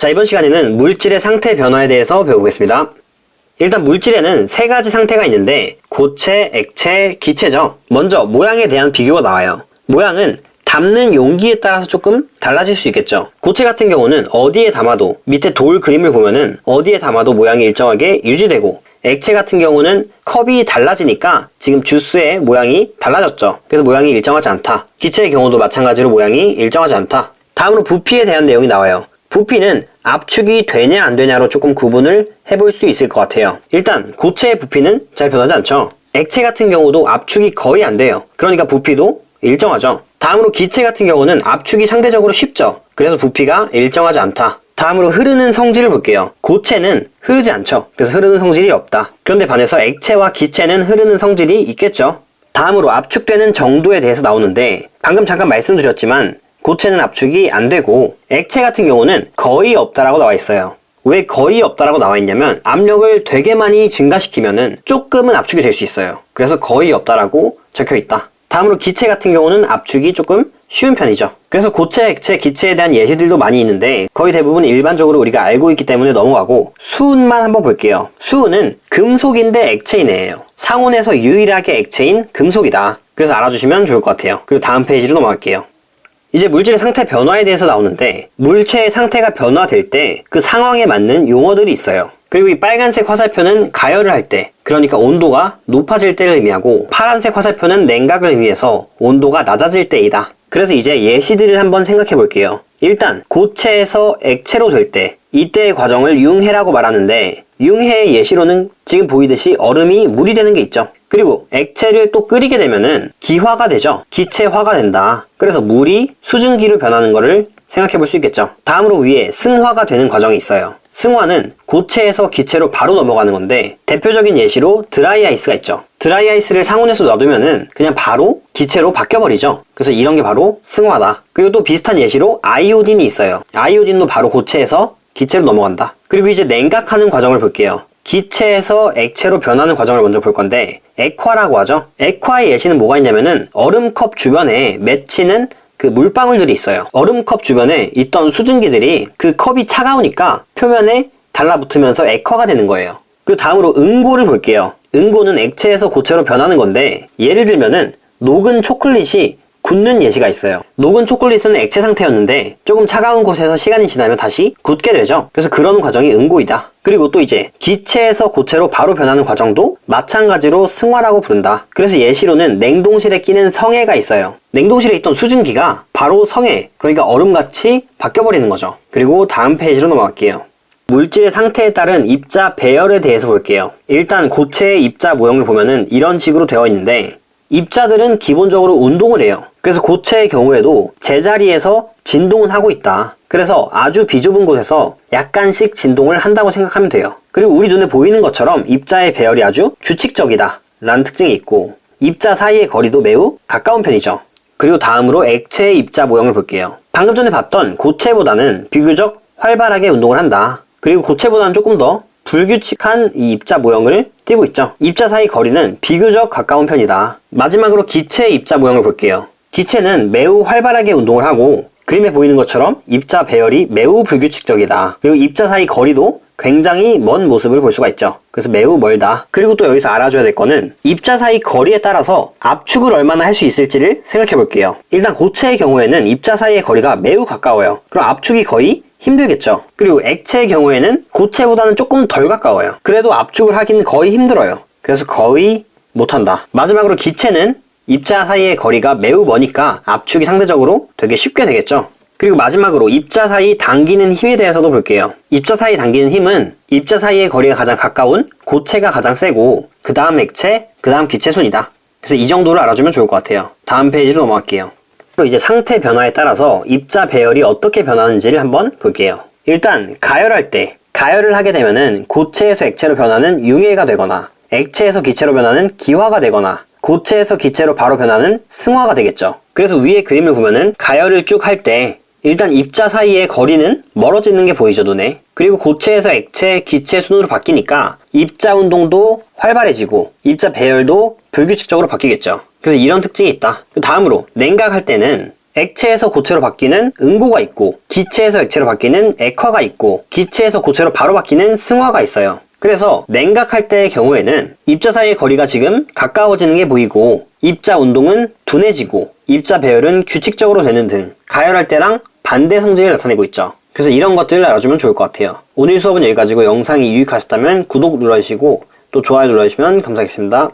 자, 이번 시간에는 물질의 상태 변화에 대해서 배워보겠습니다. 일단 물질에는 세 가지 상태가 있는데 고체, 액체, 기체죠. 먼저 모양에 대한 비교가 나와요. 모양은 담는 용기에 따라서 조금 달라질 수 있겠죠. 고체 같은 경우는 어디에 담아도, 밑에 돌 그림을 보면은 어디에 담아도 모양이 일정하게 유지되고, 액체 같은 경우는 컵이 달라지니까 지금 주스의 모양이 달라졌죠. 그래서 모양이 일정하지 않다. 기체의 경우도 마찬가지로 모양이 일정하지 않다. 다음으로 부피에 대한 내용이 나와요. 부피는 압축이 되냐 안 되냐로 조금 구분을 해볼 수 있을 것 같아요. 일단 고체의 부피는 잘 변하지 않죠. 액체 같은 경우도 압축이 거의 안 돼요. 그러니까 부피도 일정하죠. 다음으로 기체 같은 경우는 압축이 상대적으로 쉽죠. 그래서 부피가 일정하지 않다. 다음으로 흐르는 성질을 볼게요. 고체는 흐르지 않죠. 그래서 흐르는 성질이 없다. 그런데 반해서 액체와 기체는 흐르는 성질이 있겠죠. 다음으로 압축되는 정도에 대해서 나오는데, 방금 잠깐 말씀드렸지만 고체는 압축이 안 되고 액체 같은 경우는 거의 없다라고 나와 있어요. 왜 거의 없다라고 나와 있냐면 압력을 되게 많이 증가시키면은 조금은 압축이 될 수 있어요. 그래서 거의 없다라고 적혀 있다. 다음으로 기체 같은 경우는 압축이 조금 쉬운 편이죠. 그래서 고체, 액체, 기체에 대한 예시들도 많이 있는데 거의 대부분 일반적으로 우리가 알고 있기 때문에 넘어가고, 수은만 한번 볼게요. 수은은 금속인데 액체인 애예요. 상온에서 유일하게 액체인 금속이다. 그래서 알아주시면 좋을 것 같아요. 그리고 다음 페이지로 넘어갈게요. 이제 물질의 상태 변화에 대해서 나오는데, 물체의 상태가 변화될 때 그 상황에 맞는 용어들이 있어요. 그리고 이 빨간색 화살표는 가열을 할 때, 그러니까 온도가 높아질 때를 의미하고, 파란색 화살표는 냉각을 의미해서 온도가 낮아질 때이다. 그래서 이제 예시들을 한번 생각해 볼게요. 일단 고체에서 액체로 될 때, 이때의 과정을 융해라고 말하는데, 융해의 예시로는 지금 보이듯이 얼음이 물이 되는 게 있죠. 그리고 액체를 또 끓이게 되면은 기화가 되죠. 기체화가 된다. 그래서 물이 수증기로 변하는 거를 생각해 볼 수 있겠죠. 다음으로 위에 승화가 되는 과정이 있어요. 승화는 고체에서 기체로 바로 넘어가는 건데, 대표적인 예시로 드라이 아이스가 있죠. 드라이 아이스를 상온에서 놔두면은 그냥 바로 기체로 바뀌어버리죠. 그래서 이런 게 바로 승화다. 그리고 또 비슷한 예시로 아이오딘이 있어요. 아이오딘도 바로 고체에서 기체로 넘어간다. 그리고 이제 냉각하는 과정을 볼게요. 기체에서 액체로 변하는 과정을 먼저 볼 건데, 액화라고 하죠. 액화의 예시는 뭐가 있냐면은 얼음컵 주변에 맺히는 그 물방울들이 있어요. 얼음컵 주변에 있던 수증기들이 그 컵이 차가우니까 표면에 달라붙으면서 액화가 되는 거예요. 그리고 다음으로 응고를 볼게요. 응고는 액체에서 고체로 변하는 건데, 예를 들면은 녹은 초콜릿이 굳는 예시가 있어요. 녹은 초콜릿은 액체 상태였는데 조금 차가운 곳에서 시간이 지나면 다시 굳게 되죠. 그래서 그런 과정이 응고이다. 그리고 또 이제 기체에서 고체로 바로 변하는 과정도 마찬가지로 승화라고 부른다. 그래서 예시로는 냉동실에 끼는 성해가 있어요. 냉동실에 있던 수증기가 바로 성해, 그러니까 얼음같이 바뀌어버리는 거죠. 그리고 다음 페이지로 넘어갈게요. 물질의 상태에 따른 입자 배열에 대해서 볼게요. 일단 고체의 입자 모형을 보면은 이런 식으로 되어 있는데, 입자들은 기본적으로 운동을 해요. 그래서 고체의 경우에도 제자리에서 진동은 하고 있다. 그래서 아주 비좁은 곳에서 약간씩 진동을 한다고 생각하면 돼요. 그리고 우리 눈에 보이는 것처럼 입자의 배열이 아주 규칙적이다 라는 특징이 있고, 입자 사이의 거리도 매우 가까운 편이죠. 그리고 다음으로 액체의 입자 모형을 볼게요. 방금 전에 봤던 고체보다는 비교적 활발하게 운동을 한다. 그리고 고체보다는 조금 더 불규칙한 이 입자 모형을 띠고 있죠. 입자 사이 거리는 비교적 가까운 편이다. 마지막으로 기체의 입자 모형을 볼게요. 기체는 매우 활발하게 운동을 하고, 그림에 보이는 것처럼 입자 배열이 매우 불규칙적이다. 그리고 입자 사이 거리도 굉장히 먼 모습을 볼 수가 있죠. 그래서 매우 멀다. 그리고 또 여기서 알아줘야 될 거는 입자 사이 거리에 따라서 압축을 얼마나 할 수 있을지를 생각해 볼게요. 일단 고체의 경우에는 입자 사이의 거리가 매우 가까워요. 그럼 압축이 거의 힘들겠죠. 그리고 액체의 경우에는 고체보다는 조금 덜 가까워요. 그래도 압축을 하기는 거의 힘들어요. 그래서 거의 못한다. 마지막으로 기체는 입자 사이의 거리가 매우 머니까 압축이 상대적으로 되게 쉽게 되겠죠. 그리고 마지막으로 입자 사이 당기는 힘에 대해서도 볼게요. 입자 사이 당기는 힘은 입자 사이의 거리가 가장 가까운 고체가 가장 세고, 그 다음 액체, 그 다음 기체 순이다. 그래서 이 정도를 알아주면 좋을 것 같아요. 다음 페이지로 넘어갈게요. 그리고 이제 상태 변화에 따라서 입자 배열이 어떻게 변하는지를 한번 볼게요. 일단 가열할 때, 가열을 하게 되면은 고체에서 액체로 변하는 융해가 되거나, 액체에서 기체로 변하는 기화가 되거나, 고체에서 기체로 바로 변하는 승화가 되겠죠. 그래서 위에 그림을 보면은 가열을 쭉 할 때 일단 입자 사이의 거리는 멀어지는 게 보이죠, 눈에. 그리고 고체에서 액체, 기체 순으로 바뀌니까 입자 운동도 활발해지고 입자 배열도 불규칙적으로 바뀌겠죠. 그래서 이런 특징이 있다. 다음으로 냉각할 때는 액체에서 고체로 바뀌는 응고가 있고, 기체에서 액체로 바뀌는 액화가 있고, 기체에서 고체로 바로 바뀌는 승화가 있어요. 그래서 냉각할 때의 경우에는 입자 사이의 거리가 지금 가까워지는 게 보이고, 입자 운동은 둔해지고, 입자 배열은 규칙적으로 되는 등 가열할 때랑 반대 성질을 나타내고 있죠. 그래서 이런 것들을 알아주면 좋을 것 같아요. 오늘 수업은 여기까지고 영상이 유익하셨다면 구독 눌러주시고 또 좋아요 눌러주시면 감사하겠습니다.